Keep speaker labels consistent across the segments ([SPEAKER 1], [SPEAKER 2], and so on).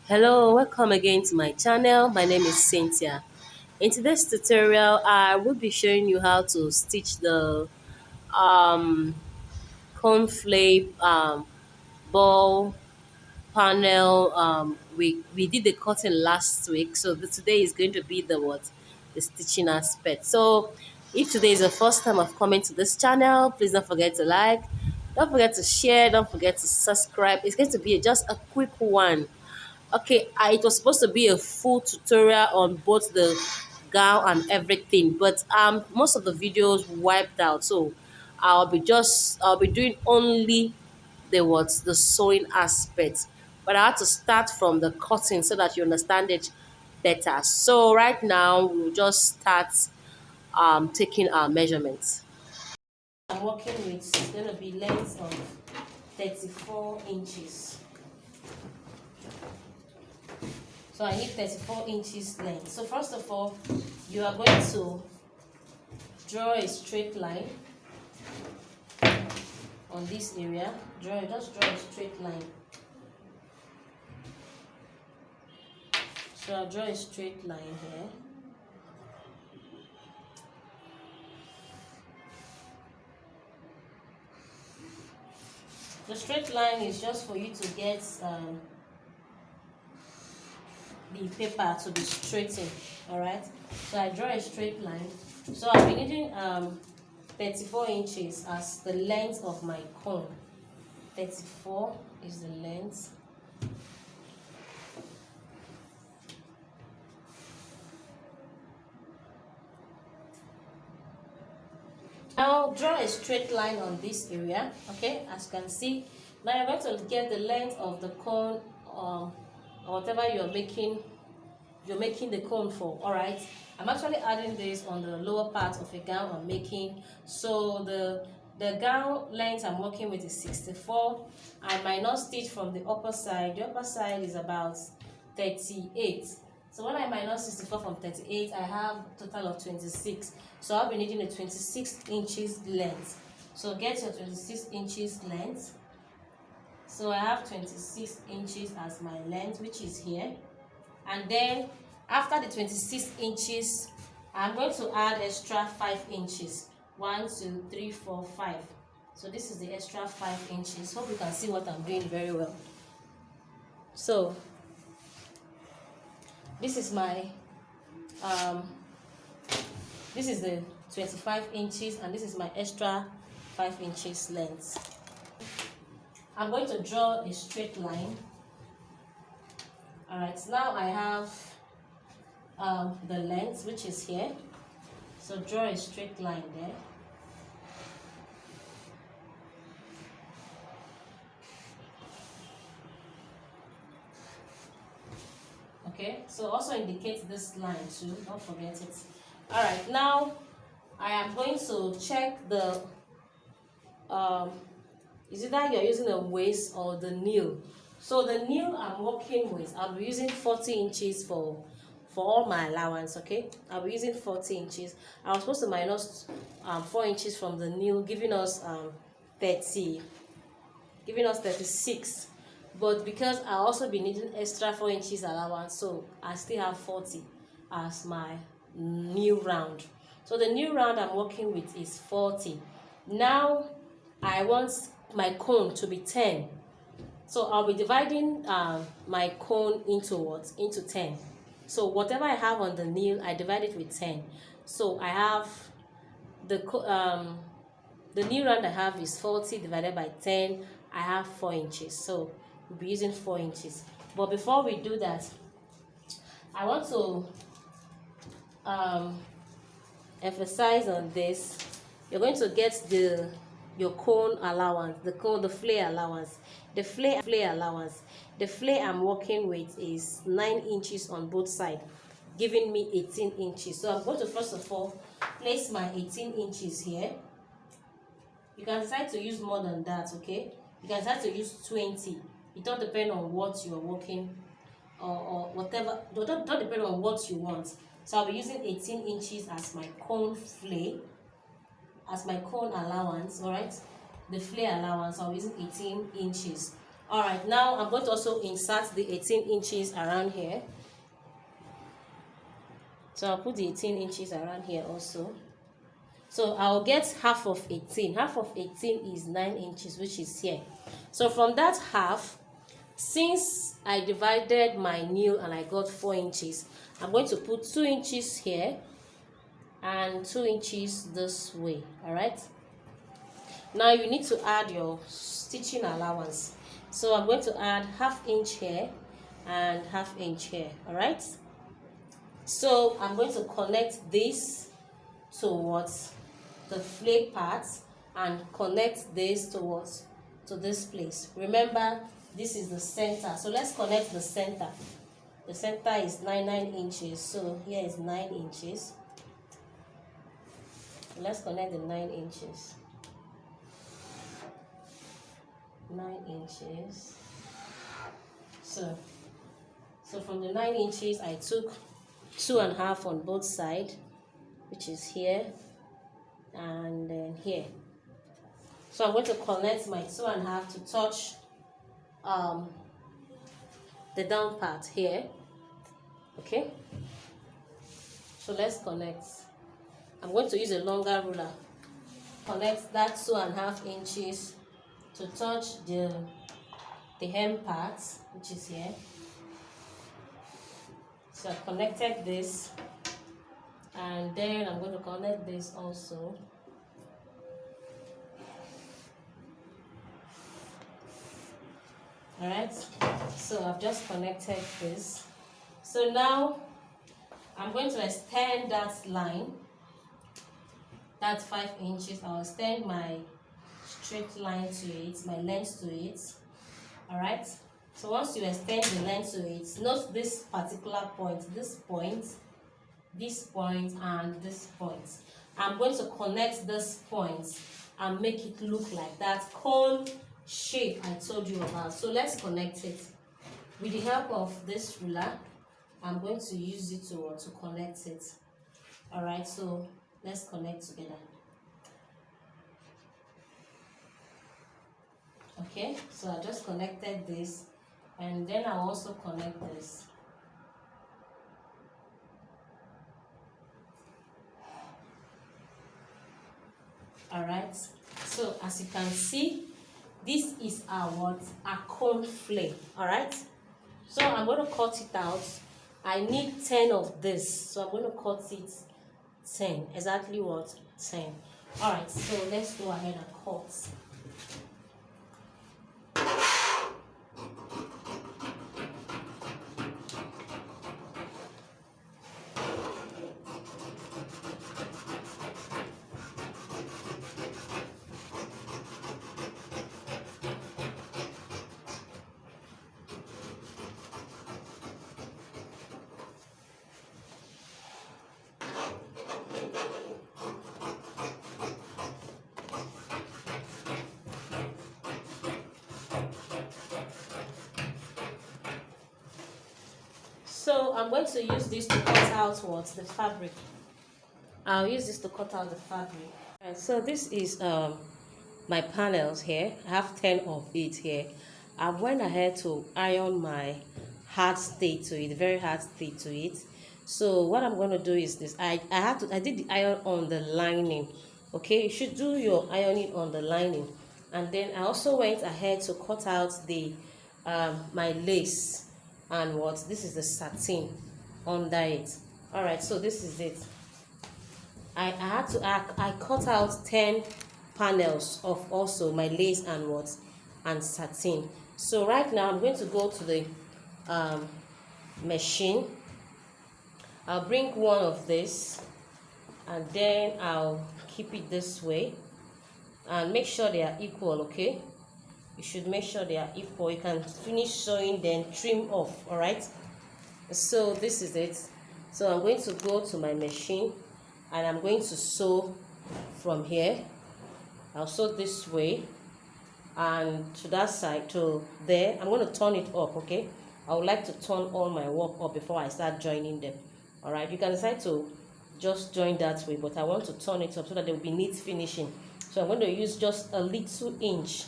[SPEAKER 1] Hello, welcome again to my channel. My name is Cynthia. In today's tutorial, I will be showing you how to stitch the um, cornflake ball panel. We did the cutting last week, so today is going to be the stitching aspect. So if today is the first time of coming to this channel, please don't forget to like, don't forget to share, don't forget to subscribe. It's going to be just a quick one. Okay, it was supposed to be a full tutorial on both the gown and everything, but most of the videos wiped out. So I'll be doing only the sewing aspect. But I had to start from the cutting so that you understand it better. So right now we'll just start taking our measurements. I'm working with is gonna be length of 34 inches. So I need 34 inches length. So first of all, you are going to draw a straight line on this area. Just draw a straight line. So I'll draw a straight line here. The straight line is just for you to get the paper to be straightened. All right. So I draw a straight line. So I'll be needing 34 inches as the length of my cone. 34 is the length. Now draw a straight line on this area. Okay, as you can see, now you're going to get the length of the cone or whatever you're making the cone for. All right, I'm actually adding this on the lower part of a gown I'm making. So the gown length I'm working with is 64. I might not stitch from the upper side. The upper side is about 38. So when I minus 64 from 38, I have a total of 26. So I'll be needing a 26 inches length. So get your 26 inches length. So I have 26 inches as my length, which is here. And then after the 26 inches, I'm going to add extra 5 inches. 1, 2, 3, 4, 5. So this is the extra 5 inches. Hope you can see what I'm doing very well. So this is my this is the 25 inches, and this is my extra 5 inches length. I'm going to draw a straight line. All right, now I have the length, which is here. So draw a straight line there. Okay, so also indicate this line too, don't forget it. All right, now I am going to check the is it that you're using a waist or the nail? So the nail I'm working with, I'll be using 40 inches for all my allowance. Okay, I'll be using 40 inches. I was supposed to minus 4 inches from the nail, giving us 36. But because I also be needing extra 4 inches allowance, so I still have 40 as my new round. So the new round I'm working with is 40. Now I want my cone to be 10. So I'll be dividing my cone into what? Into 10. So whatever I have on the nail, I divide it with 10. So I have the new round I have is 40 divided by 10. I have 4 inches. So we'll be using 4 inches. But before we do that, I want to emphasize on this. You're going to get your cone allowance, the flare allowance. The flare allowance. The flare I'm working with is 9 inches on both sides, giving me 18 inches. So I'm going to first of all place my 18 inches here. You can decide to use more than that, okay? You can decide to use 20. It don't depend on what you're working or whatever. Don't depend on what you want. So I'll be using 18 inches as my cone flare, as my cone allowance. All right, the flare allowance, I'll be using 18 inches. All right, now I'm going to also insert the 18 inches around here. So I'll put the 18 inches around here also. So I'll get half of 18. Half of 18 is 9 inches, which is here. So from that half, since I divided my nail and I got 4 inches, I'm going to put 2 inches here and 2 inches this way. All right. Now you need to add your stitching allowance. So I'm going to add ½ inch here and ½ inch here. All right. So I'm going to connect this towards the flake part and connect this towards to this place. Remember, this is the center. So let's connect the center. The center is 9 inches. So here is 9 inches. Let's connect the 9 inches. 9 inches. So from the 9 inches, I took 2.5 on both sides, which is here and then here. So I'm going to connect my 2.5 to touch the down part here. Okay. So let's connect. I'm going to use a longer ruler. Connect that 2.5 inches to touch the hem part, which is here. So I've connected this, and then I'm going to connect this also. All right, so I've just connected this. So now I'm going to extend that line. That's 5 inches. I'll extend my straight line to it, my length to it. All right. So once you extend the length to it, note this particular point, this point, and this point. I'm going to connect this point and make it look like that cone shape I told you about. So let's connect it. With the help of this ruler, I'm going to use it to connect it. All right, so let's connect together. Okay, so I just connected this, and then I'll also connect this. All right, so as you can see, this is our cone flame. All right, so I'm going to cut it out. I need 10 of this, so I'm going to cut it 10. Exactly what? 10. All right, so let's go ahead and cut. So I'm going to use this to cut out the fabric. I'll use this to cut out the fabric. Right, so this is my panels here. I have 10 of it here. I went ahead to iron my hard state to it, very hard state to it. So what I'm going to do is this. I did the iron on the lining. Okay, you should do your ironing on the lining. And then I also went ahead to cut out the my lace. And this is the satin under it. All right, so this is it. I cut out 10 panels of also my lace and satin. So right now I'm going to go to the machine. I'll bring one of this, and then I'll keep it this way, and make sure they are equal. Okay, you should make sure they are equal. You can finish sewing, then trim off. All right, so this is it. So I'm going to go to my machine, and I'm going to sew from here. I'll sew this way, and to that side, to there. I'm going to turn it up. Okay, I would like to turn all my work up before I start joining them. All right, you can decide to just join that way, but I want to turn it up so that there will be neat finishing. So I'm going to use just a little inch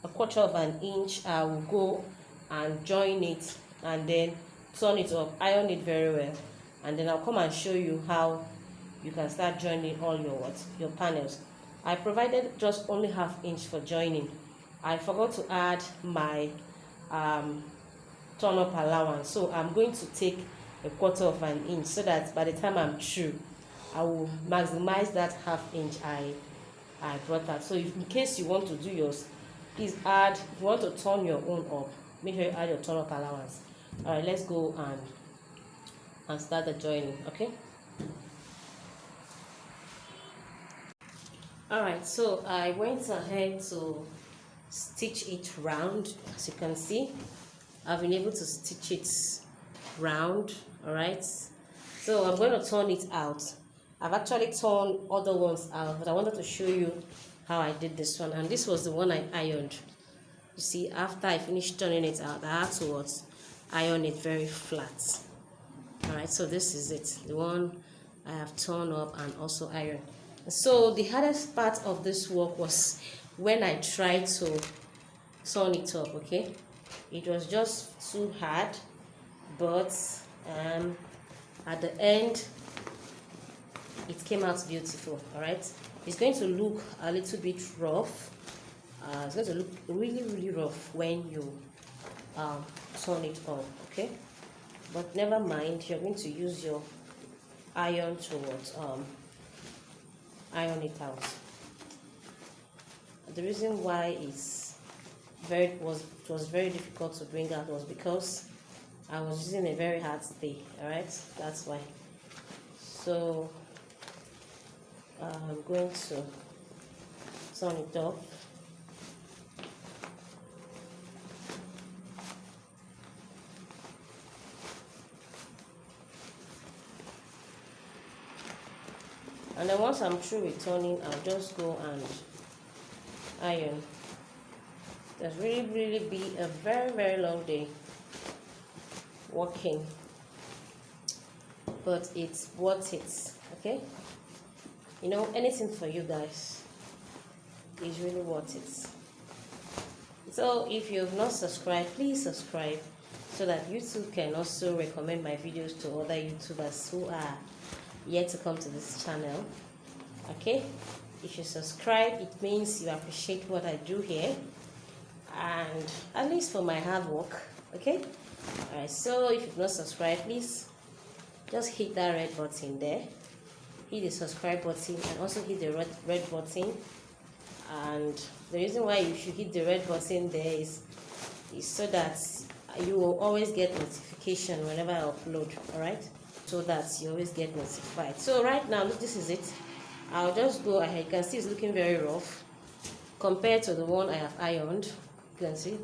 [SPEAKER 1] a quarter of an inch, I will go and join it and then turn it up, iron it very well, and then I'll come and show you how you can start joining all your panels. I provided just only ½ inch for joining. I forgot to add my turn up allowance, so I'm going to take a quarter of an inch so that by the time I'm through, I will maximize that ½ inch I brought out. So if in case you want to do yours, please add. If you want to turn your own up, make sure you add your turn up allowance. All right, let's go and start the joining. Okay. All right, so I went ahead to stitch it round. As you can see, I've been able to stitch it round. All right, so I'm going to turn it out. I've actually torn other ones out, but I wanted to show you how I did this one. And this was the one I ironed. You see, after I finished turning it out, I had to iron it very flat. All right, so this is it, the one I have torn up and also ironed. So the hardest part of this work was when I tried to turn it up. Okay, it was just too hard, but at the end it came out beautiful. All right, it's going to look a little bit rough. It's going to look really rough when you turn it on. Okay, but never mind, you're going to use your iron to iron it out. The reason why it was very difficult to bring out was because I was using a very hard stay. All right, that's why. So I'm going to turn it off. And then once I'm through with turning, I'll just go and iron. There's really be a very long day working, but it's worth it. Okay, you know, anything for you guys is really worth it. So if you've not subscribed, please subscribe so that YouTube can also recommend my videos to other YouTubers who are yet to come to this channel. Okay, if you subscribe, it means you appreciate what I do here, and at least for my hard work. Okay, all right, so if you've not subscribed, please just hit that red button there, hit the subscribe button, and also hit the red button. And the reason why you should hit the red button there is so that you will always get notification whenever I upload. All right, so that you always get notified. So right now, look, this is it. I'll just go ahead. You can see it's looking very rough compared to the one I have ironed. You can see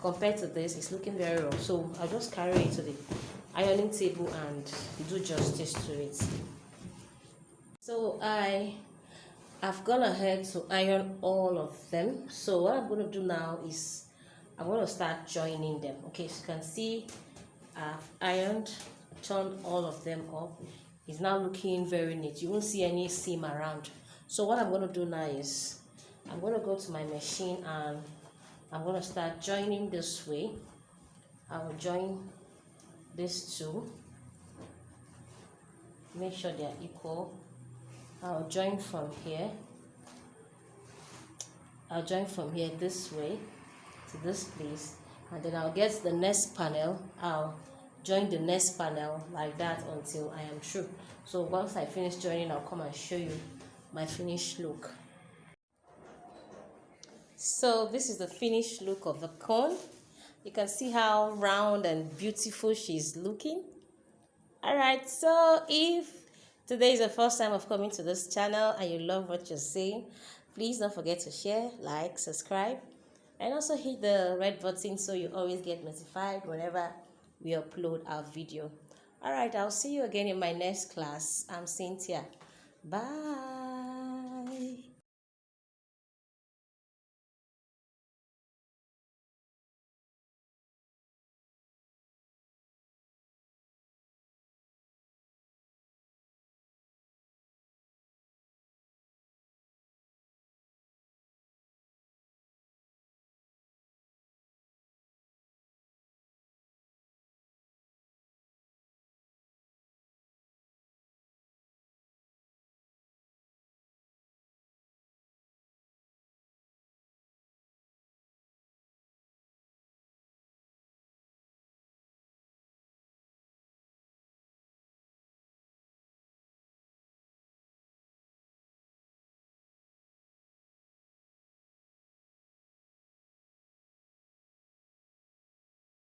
[SPEAKER 1] compared to this, it's looking very rough. So I'll just carry it to the ironing table and do justice to it. So I've gone ahead to iron all of them. So what I'm going to do now is I'm going to start joining them. Okay, so you can see I've ironed, turned all of them up. It's now looking very neat. You won't see any seam around. So what I'm going to do now is I'm going to go to my machine and I'm going to start joining this way. I will join these two. Make sure they are equal. I'll join from here. I'll join from here this way to this place, and then I'll get the next panel. I'll join the next panel like that until I am through. So once I finish joining, I'll come and show you my finished look. So this is the finished look of the cone. You can see how round and beautiful she's looking. All right, so if today is the first time of coming to this channel and you love what you're seeing, please don't forget to share, like, subscribe, and also hit the red button so you always get notified whenever we upload our video. All right, I'll see you again in my next class. I'm Cynthia. Bye.